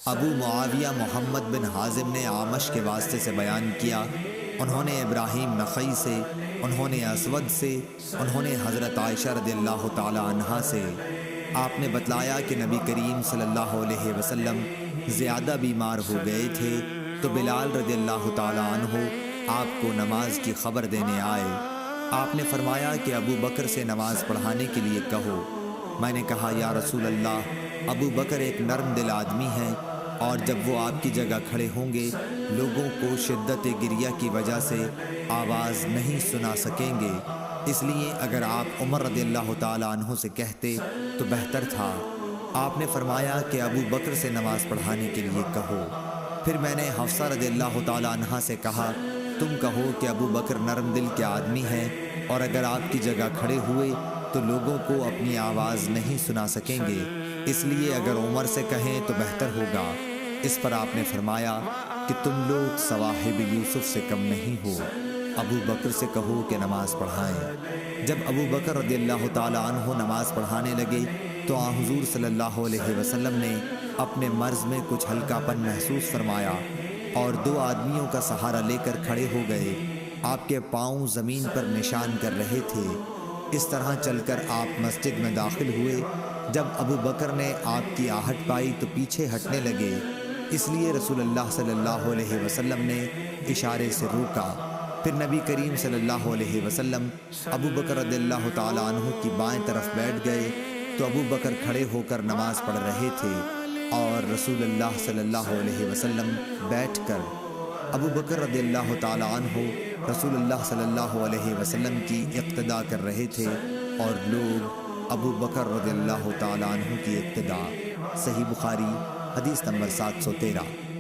ابو معاویہ محمد بن حازم نے اعمش کے واسطے سے بیان کیا، انہوں نے ابراہیم نخعی سے، انہوں نے اسود سے، انہوں نے حضرت عائشہ رضی اللہ تعالی عنہا سے۔ آپ نے بتلایا کہ نبی کریم صلی اللہ علیہ وسلم زیادہ بیمار ہو گئے تھے تو بلال رضی اللہ تعالی عنہ آپ کو نماز کی خبر دینے آئے۔ آپ نے فرمایا کہ ابو بکر سے نماز پڑھانے کے لیے کہو۔ میں نے کہا یا رسول اللہ، ابو بکر ایک نرم دل آدمی ہے، اور جب وہ آپ کی جگہ کھڑے ہوں گے لوگوں کو شدت گریہ کی وجہ سے آواز نہیں سنا سکیں گے، اس لیے اگر آپ عمر رضی اللہ تعالی عنہ سے کہتے تو بہتر تھا۔ آپ نے فرمایا کہ ابو بکر سے نماز پڑھانے کے لیے کہو۔ پھر میں نے حفصہ رضی اللہ تعالی عنہا سے کہا، تم کہو کہ ابو بکر نرم دل کے آدمی ہیں، اور اگر آپ کی جگہ کھڑے ہوئے تو لوگوں کو اپنی آواز نہیں سنا سکیں گے، اس لیے اگر عمر سے کہیں تو بہتر ہوگا۔ اس پر آپ نے فرمایا کہ تم لوگ صواحب یوسف سے کم نہیں ہو، ابو بکر سے کہو کہ نماز پڑھائیں۔ جب ابو بکر رضی اللہ تعالی عنہ نماز پڑھانے لگے تو حضور صلی اللہ علیہ وسلم نے اپنے مرض میں کچھ ہلکا پن محسوس فرمایا اور دو آدمیوں کا سہارا لے کر کھڑے ہو گئے۔ آپ کے پاؤں زمین پر نشان کر رہے تھے۔ اس طرح چل کر آپ مسجد میں داخل ہوئے۔ جب ابو بکر نے آپ کی آہٹ پائی تو پیچھے ہٹنے لگے، اس لیے رسول اللہ صلی اللہ علیہ وسلم نے اشارے سے روکا۔ پھر نبی کریم صلی اللہ علیہ وسلم ابو بکر رضی اللہ تعالی عنہ کی بائیں طرف بیٹھ گئے تو ابو بکر کھڑے ہو کر نماز پڑھ رہے تھے اور رسول اللہ صلی اللہ علیہ وسلم بیٹھ کر۔ ابو بکر رضی اللہ تعالی عنہ رسول اللہ صلی اللہ علیہ وسلم کی اقتداء کر رہے تھے اور لوگ ابو بکر رضی اللہ تعالی عنہ کی اقتداء۔ صحیح بخاری حدیث نمبر 713۔